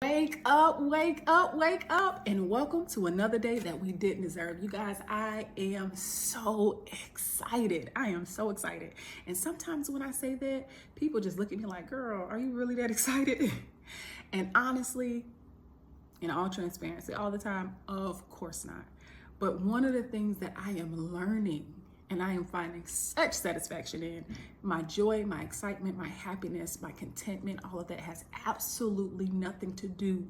Wake up, wake up, wake up, and welcome to another day that we didn't deserve. You guys, I am so excited. I am so excited. And sometimes when I say that, people just look at me like, girl, are you really that excited? And honestly, in all transparency, all the time, of course not. But one of the things that I am learning and I am finding such satisfaction in, my joy, my excitement, my happiness, my contentment, all of that has absolutely nothing to do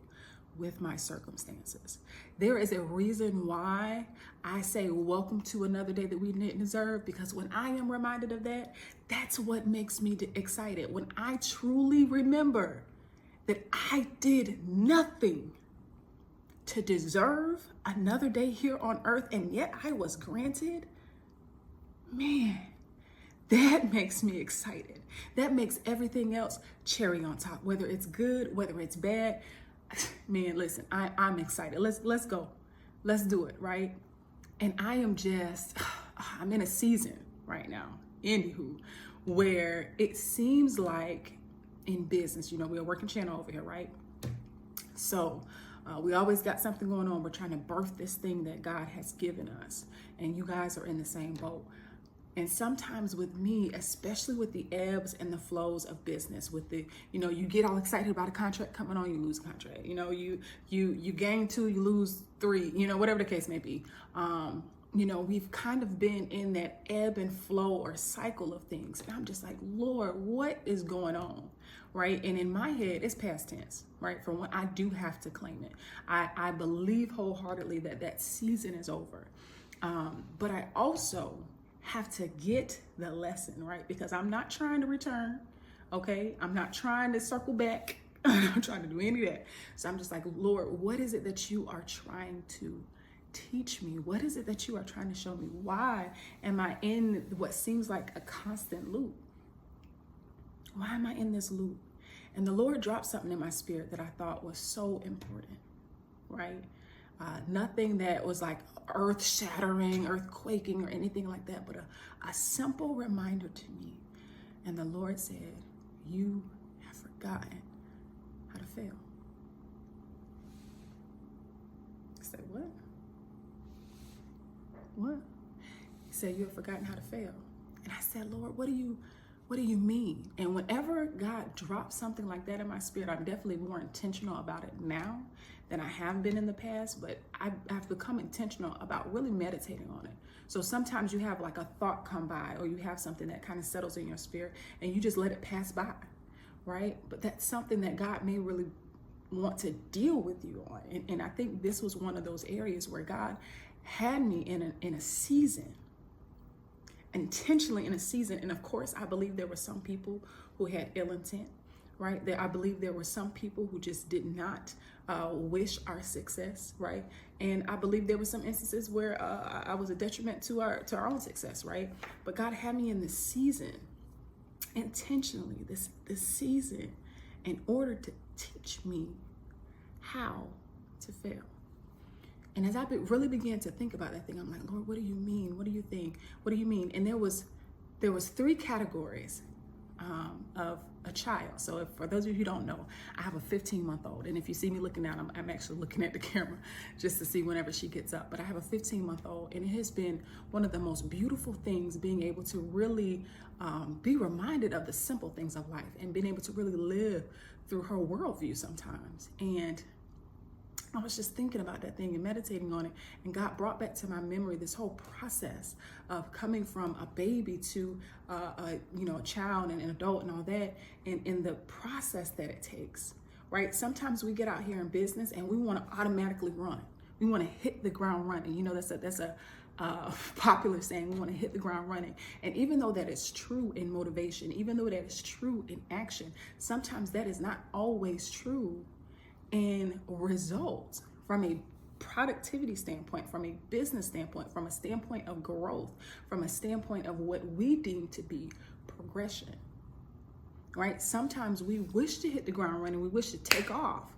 with my circumstances. There is a reason why I say welcome to another day that we didn't deserve, because when I am reminded of that, that's what makes me excited. When I truly remember that I did nothing to deserve another day here on earth, and yet I was granted, man, that makes me excited. That makes everything else cherry on top, whether it's good, whether it's bad. Man, listen, I'm excited. Let's go. Let's do it, right? And I am I'm in a season right now, anywho, where it seems like in business, we're a working channel over here, right? So we always got something going on. We're trying to birth this thing that God has given us. And you guys are in the same boat. And sometimes with me, especially with the ebbs and the flows of business, with the, you get all excited about a contract coming on, you lose a contract. You gain 2, you lose 3, whatever the case may be. We've kind of been in that ebb and flow or cycle of things. And I'm just like, Lord, what is going on? Right? And in my head, it's past tense, right? For when I do have to claim it. I believe wholeheartedly that season is over. But I also have to get the lesson, right? Because I'm not trying to return, okay? I'm not trying to circle back. I'm not trying to do any of that. So I'm just like, Lord, what is it that you are trying to teach me? What is it that you are trying to show me? Why am I in what seems like a constant loop? Why am I in this loop? And the Lord dropped something in my spirit that I thought was so important, right? Nothing that was like earth-shattering, earth-quaking, or anything like that, but a simple reminder to me. And the Lord said, you have forgotten how to fail. I said, what? What? He said, you have forgotten how to fail. And I said, Lord, what do you mean? And whenever God drops something like that in my spirit, I'm definitely more intentional about it now than I have been in the past, but I've become intentional about really meditating on it. So sometimes you have like a thought come by, or you have something that kind of settles in your spirit and you just let it pass by, right? But that's something that God may really want to deal with you on. And I think this was one of those areas where God had me in a season, intentionally in a season. And of course, I believe there were some people who had ill intent, right? I believe there were some people who just did not wish our success, right? And I believe there were some instances where I was a detriment to our own success, right? But God had me in this season, intentionally, this season, in order to teach me how to fail. And as I really began to think about that thing, I'm like, Lord, what do you mean? What do you think? What do you mean? And there was 3 categories of a child. So for those of you who don't know, I have a 15-month-old. And if you see me looking down, I'm actually looking at the camera just to see whenever she gets up. But I have a 15-month-old, and it has been one of the most beautiful things being able to really be reminded of the simple things of life and being able to really live through her worldview sometimes. And I was just thinking about that thing and meditating on it, and God brought back to my memory this whole process of coming from a baby to a child and an adult and all that, and in the process that it takes, right? Sometimes we get out here in business and we want to automatically run. We want to hit the ground running. That's a popular saying. We want to hit the ground running. And even though that is true in motivation, even though that is true in action, sometimes that is not always true in results from a productivity standpoint, from a business standpoint, from a standpoint of growth, from a standpoint of what we deem to be progression, right? Sometimes we wish to hit the ground running, we wish to take off,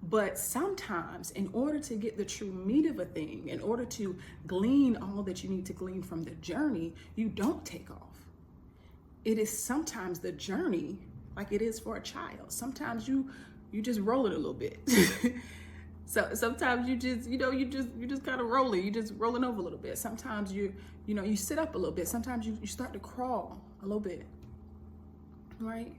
but sometimes in order to get the true meat of a thing, in order to glean all that you need to glean from the journey, you don't take off. It is sometimes the journey like it is for a child. Sometimes you you just roll it a little bit. So sometimes you just kind of rolling. You just rolling over a little bit. Sometimes you sit up a little bit. Sometimes you start to crawl a little bit, right?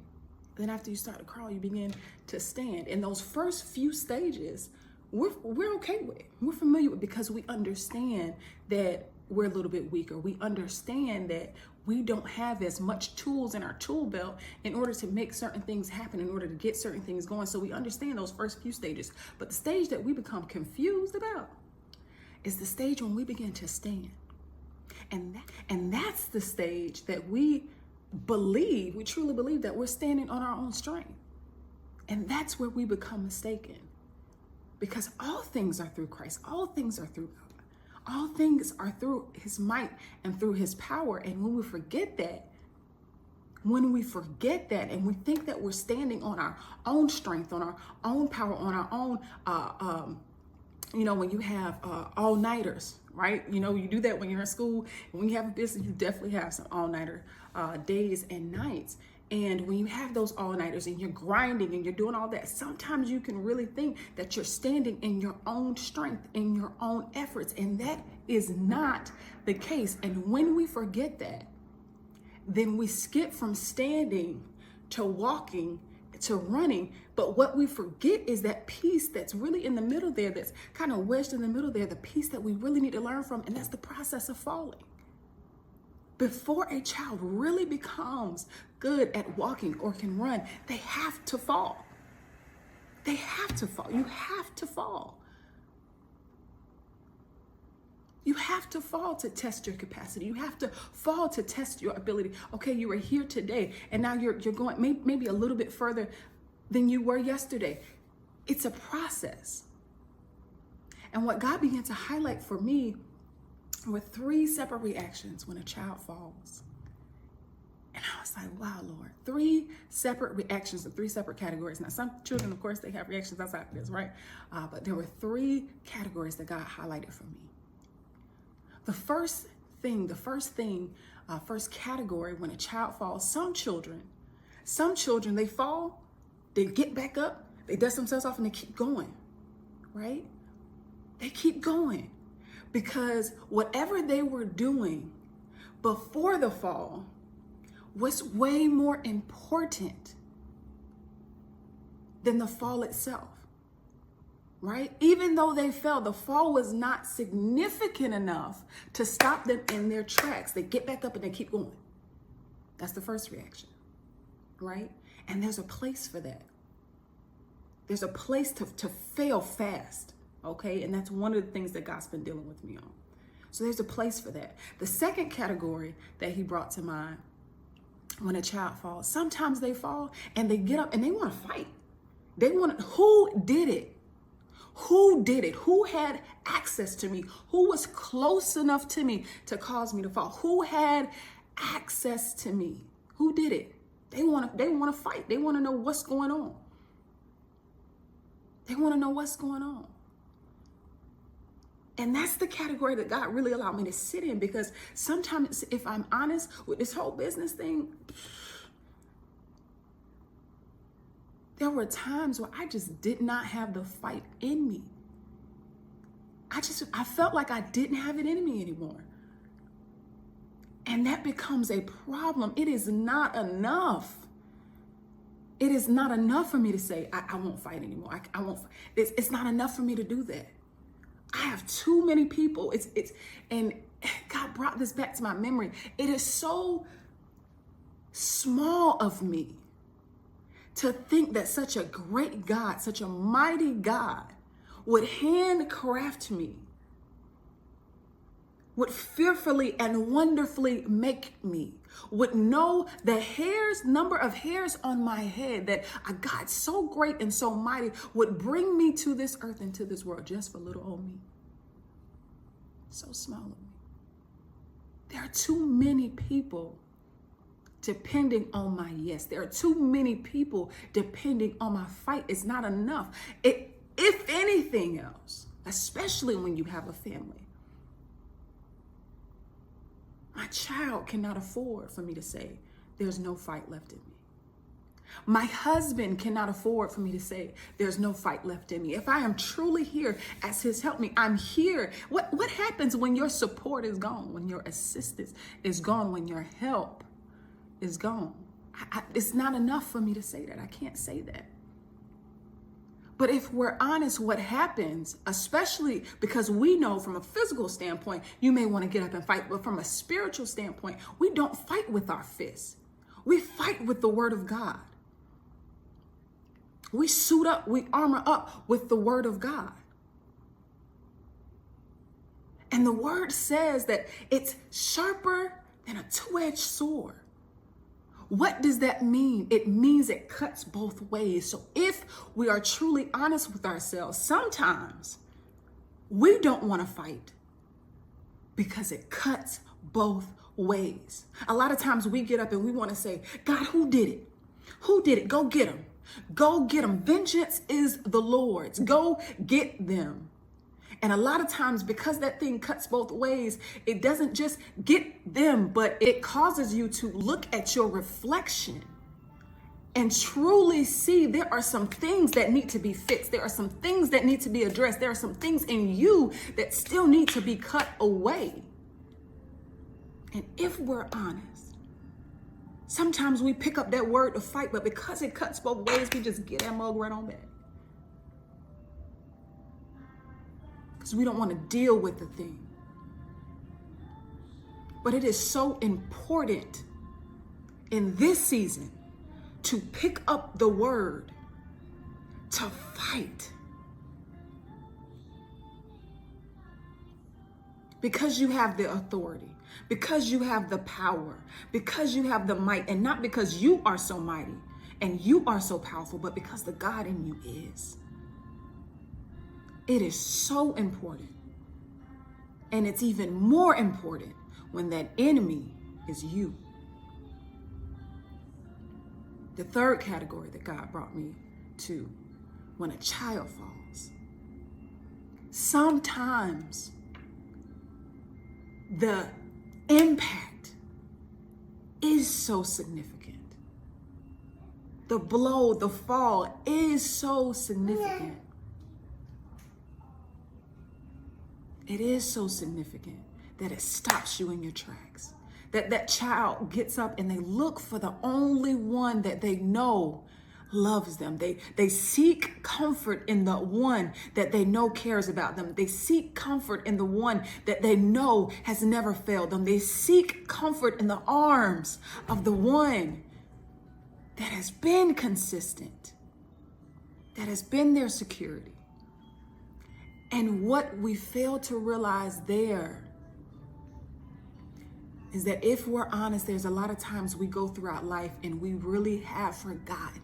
Then after you start to crawl, you begin to stand. And those first few stages, we're okay with. We're familiar with, because we understand that we're a little bit weaker. We understand that we don't have as much tools in our tool belt in order to make certain things happen, in order to get certain things going. So we understand those first few stages. But the stage that we become confused about is the stage when we begin to stand. And that's the stage that we truly believe that we're standing on our own strength. And that's where we become mistaken. Because all things are through Christ. All things are through God. All things are through his might and through his power. And when we forget that, and we think that we're standing on our own strength, on our own power, on our own, when you have all-nighters, right? You do that when you're in school. And when you have a business, you definitely have some all-nighter days and nights. And when you have those all-nighters and you're grinding and you're doing all that, sometimes you can really think that you're standing in your own strength, in your own efforts. And that is not the case. And when we forget that, then we skip from standing to walking to running. But what we forget is that piece that's really in the middle there, that's kind of wedged in the middle there, the piece that we really need to learn from. And that's the process of falling. Before a child really becomes good at walking or can run, they have to fall. They have to fall. You have to fall. You have to fall to test your capacity. You have to fall to test your ability. Okay, you were here today, and now you're going maybe a little bit further than you were yesterday. It's a process. And what God began to highlight for me were 3 separate reactions when a child falls. And I was like, wow, Lord, 3 separate reactions in 3 separate categories. Now, some children, of course, they have reactions outside of this, right? But there were 3 categories that God highlighted for me. The first category when a child falls, some children, they fall, they get back up, they dust themselves off, and they keep going, right? They keep going. Because whatever they were doing before the fall was way more important than the fall itself, right? Even though they fell, the fall was not significant enough to stop them in their tracks. They get back up and they keep going. That's the first reaction, right? And there's a place for that. There's a place to fail fast. Okay, and that's one of the things that God's been dealing with me on. So there's a place for that. The second category that he brought to mind when a child falls, sometimes they fall and they get up and they want to fight. Who did it? Who did it? Who had access to me? Who was close enough to me to cause me to fall? Who had access to me? Who did it? They want to fight. They want to know what's going on. They want to know what's going on. And that's the category that God really allowed me to sit in, because sometimes, if I'm honest with this whole business thing, there were times where I just did not have the fight in me. I felt like I didn't have it in me anymore. And that becomes a problem. It is not enough. It is not enough for me to say, I won't fight anymore. I won't. It's not enough for me to do that. I have too many people. And God brought this back to my memory. It is so small of me to think that such a great God, such a mighty God would handcraft me, would fearfully and wonderfully make me, would know the number of hairs on my head, that a God so great and so mighty would bring me to this earth and to this world just for little old me. So small of me. There are too many people depending on my yes. There are too many people depending on my fight. It's not enough. If anything else, especially when you have a family, my child cannot afford for me to say, there's no fight left in me. My husband cannot afford for me to say there's no fight left in me. If I am truly here as his help me, I'm here. What happens when your support is gone, when your assistance is gone, when your help is gone? It's not enough for me to say that. I can't say that. But if we're honest, what happens, especially because we know from a physical standpoint, you may want to get up and fight, but from a spiritual standpoint, we don't fight with our fists. We fight with the word of God. We suit up, we armor up with the word of God. And the word says that it's sharper than a two-edged sword. What does that mean? It means it cuts both ways. So if we are truly honest with ourselves, sometimes we don't want to fight because it cuts both ways. A lot of times we get up and we want to say, God, who did it? Who did it? Go get them. Go get them. Vengeance is the Lord's. Go get them. And a lot of times, because that thing cuts both ways, it doesn't just get them, but it causes you to look at your reflection and truly see there are some things that need to be fixed. There are some things that need to be addressed. There are some things in you that still need to be cut away. And if we're honest, sometimes we pick up that word to fight, but because it cuts both ways, we just get that mug right on back. Because we don't want to deal with the thing. But it is so important in this season to pick up the word, to fight. Because you have the authority, because you have the power, because you have the might, and not because you are so mighty and you are so powerful, but because the God in you is. It is so important. And it's even more important when that enemy is you. The third category that God brought me to, when a child falls. Sometimes the impact is so significant. The blow, the fall is so significant. It is so significant that it stops you in your tracks. That child gets up and they look for the only one that they know loves them. They seek comfort in the one that they know cares about them. They seek comfort in the one that they know has never failed them. They seek comfort in the arms of the one that has been consistent, that has been their security. And what we fail to realize there is that if we're honest, there's a lot of times we go throughout life and we really have forgotten,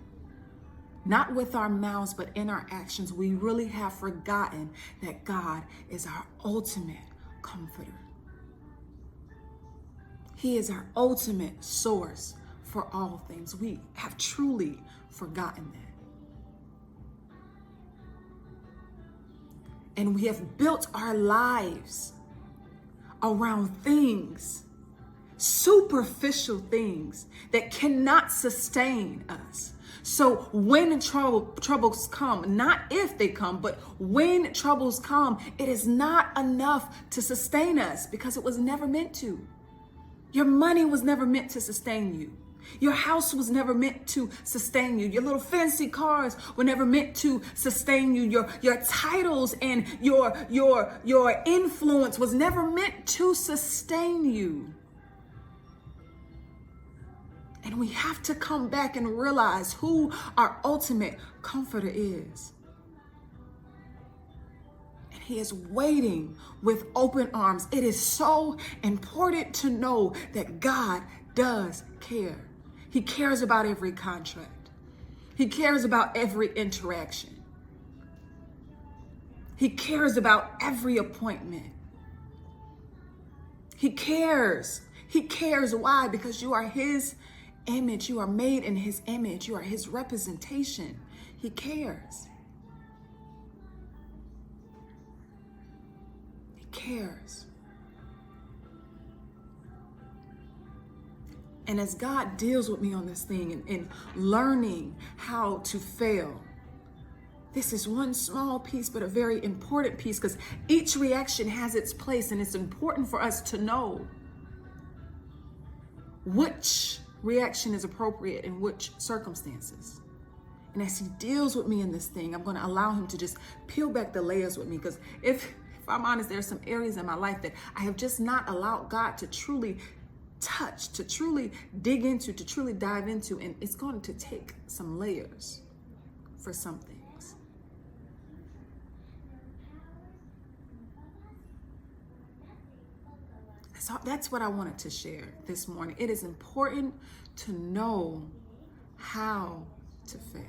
not with our mouths, but in our actions, we really have forgotten that God is our ultimate comforter. He is our ultimate source for all things. We have truly forgotten that. And we have built our lives around things, superficial things that cannot sustain us. So when troubles come, not if they come, but when troubles come, it is not enough to sustain us because it was never meant to. Your money was never meant to sustain you. Your house was never meant to sustain you. Your little fancy cars were never meant to sustain you. Your titles and your influence was never meant to sustain you. And we have to come back and realize who our ultimate comforter is. And he is waiting with open arms. It is so important to know that God does care. He cares about every contract. He cares about every interaction. He cares about every appointment. He cares. He cares. Why? Because you are his image. You are made in his image. You are his representation. He cares. He cares. And as God deals with me on this thing and learning how to fail, this is one small piece, but a very important piece, because each reaction has its place, and it's important for us to know which reaction is appropriate in which circumstances. And as he deals with me in this thing, I'm going to allow him to just peel back the layers with me, because if I'm honest, there are some areas in my life that I have just not allowed God to truly touch, to truly dig into, to truly dive into, and it's going to take some layers for some things. So that's what I wanted to share this morning. It is important to know how to fail.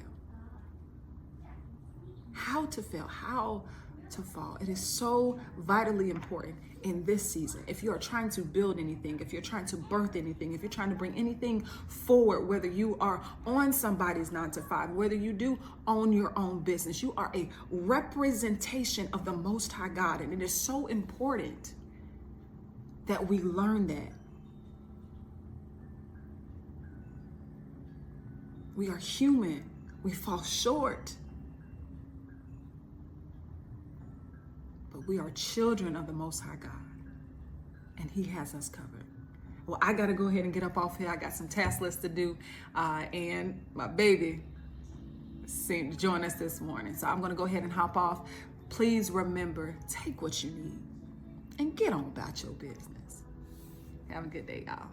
How to fail, how to fall. It is so vitally important in this season. If you are trying to build anything, if you're trying to birth anything, if you're trying to bring anything forward, whether you are on somebody's 9-to-5, whether you do own your own business, you are a representation of the Most High God. And it is so important that we learn that. We are human. We fall short. But we are children of the Most High God, and he has us covered. Well, I got to go ahead and get up off here. I got some task lists to do, and my baby seemed to join us this morning. So I'm going to go ahead and hop off. Please remember, take what you need and get on about your business. Have a good day, y'all.